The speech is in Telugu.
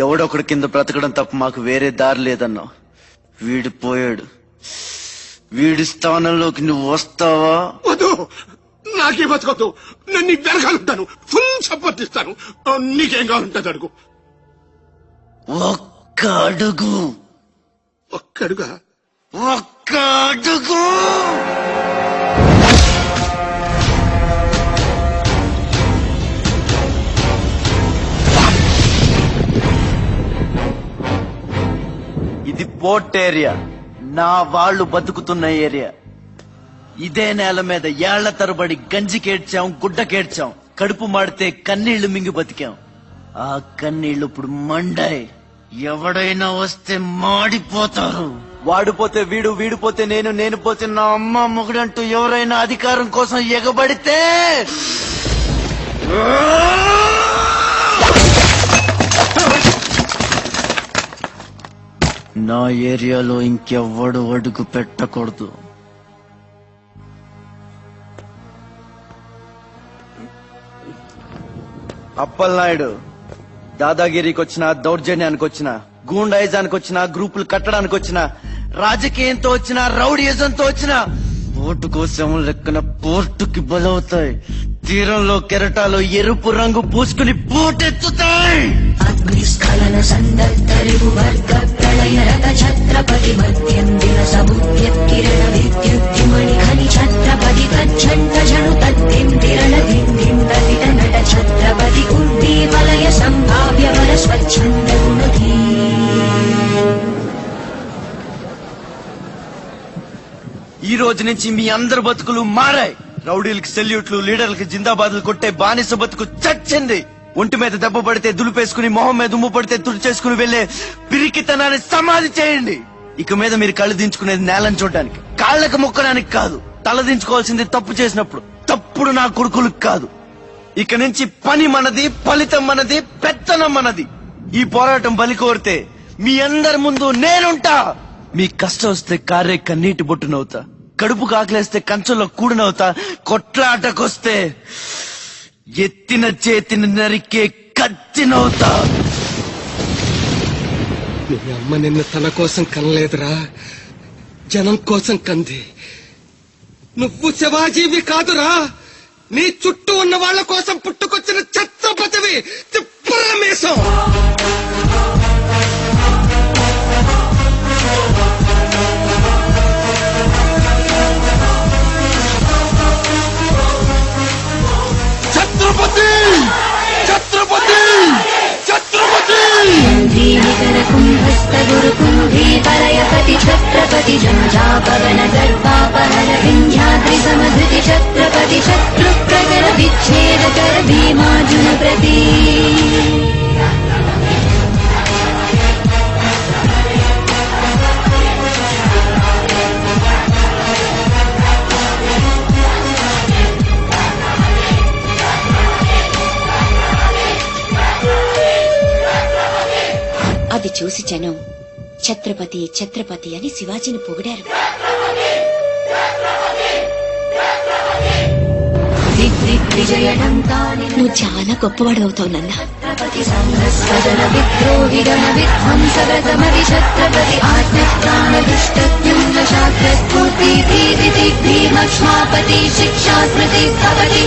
ఎవడొకడు కింద బ్రతకడం తప్ప మాకు వేరే దారి లేదన్నా. వీడు పోయాడు. వీడి స్థానంలోకి నువ్వు వస్తావా? వద్దు, నాకే బతకొద్దు. నేను నీకు వెనకాలంటాను, ఫుల్ సపోర్ట్ ఇస్తాను. నీకేం కావాలంటుంది అడుగు. ఒక్క అడుగు. ఒక్కడుగా? ఒక్క అడుగు. ఇది పోర్ట్ ఏరియా, నా వాళ్ళు బతుకుతున్న ఏరియా. ఇదే నేల మీద ఏళ్ల తరబడి గంజికేడ్చాం, గుడ్డకేడ్చాం, కడుపు మాడితే కన్నీళ్లు మింగి బతికాం. ఆ కన్నీళ్లు ఇప్పుడు మండాయి. ఎవడైనా వస్తే మాడిపోతారు. వాడిపోతే వీడు, వీడిపోతే నేను, నేను పోతే నా అమ్మ మొగుడంటూ ఎవరైనా అధికారం కోసం ఎగబడితే నా ఏరియాలో ఇంకెవ్వడు అడుగు పెట్టకూడదు. అప్పలనాయుడు దాదాగిరికి వచ్చినా, దౌర్జన్యానికి వచ్చినా, గూండాయిజానికి వచ్చినా, గ్రూపులు కట్టడానికి వచ్చినా, రాజకీయంతో వచ్చినా, రౌడీయిజంతో వచ్చినా ఓటు కోసం లెక్కన పోర్టుకి బలవుతాయి. తీరంలో కెరటాలు ఎరుపు రంగు పూసుకుని పోటెత్తుతాయి. అగ్నిస్ఖలన సందర్భ వర్గ ప్రళయ రథ ఛత్రపతి మధ్యందిన సముద్య కిరణ విద్యుద్ధిమణి ఖని ఛత్రపతి తజ్జంట జను తద్దిందిరణ దిందిందలిత నట ఛత్రపతి ఉద్దీవలయ సంభావ్య వర స్వచ్ఛంద గుణధీ. ఈ రోజు నుంచి మీ అందరి బతుకులు మారాయి. రౌడీలకి సెల్యూట్లు, లీడర్లకి జిందాబాద్లు కొట్టే బానిస బతుకు చచ్చింది. ఒంటి మీద దెబ్బ పడితే దులిపేసుకుని, మొహం మీద ఉమ్ము పడితే తుడిచేసుకుని వెళ్లే పిరికితనాన్ని సమాధి చేయండి. ఇక మీద మీరు కళ్ళు దించుకునేది నేలను చూడడానికి, కాళ్లకు మొక్కడానికి కాదు. తల దించుకోవాల్సింది తప్పు చేసినప్పుడు, తప్పుడు నా కొడుకులకు కాదు. ఇక నుంచి పని మనది, ఫలితం మనది, పెత్తనం మనది. ఈ పోరాటం బలి కోరితే మీ అందరి ముందు నేనుంటా. మీ కష్టం వస్తే కారే కన్నీటి బొట్టునవుతా, కడుపు కాకలేస్తే కంచంలో కూడినవుతా, కొట్లాటకొస్తే ఎత్తిన చేతిని నరికే కత్తినవుతా. నీ అమ్మ నిన్ను తన కోసం కనలేదురా, జనం కోసం కంది. నువ్వు శివాజీవి కాదురా, నీ చుట్టూ ఉన్న వాళ్ళ కోసం పుట్టుకొచ్చిన ఛత్రపతివి. తిప్పరమేశం. ఛత్రపతి ఛత్రపతి ఛత్రపతి కుంభస్థ గురు కుంభీపరయపతి ఛత్రపతి జంఝాపవన గర్భాపహర వింధ్యాద్రి సమధృతి ఛత్రపతి శత్రు ప్రకర విచ్ఛేదకర భీమార్జున ప్రతి. అది చూసి జనం ఛత్రపతి ఛత్రపతి అని శివాజీని పొగిడారు. నువ్వు చాలా గొప్పవాడు అవుతావు నాన్న. విధ్వంసవ్రతమది ఛత్రపతి ఆజ్ఞానదుష్టత్యున్న శాస్త్రస్ఫూర్తి భీమక్ష్మాపతి శిక్షా స్మృతి భవతి.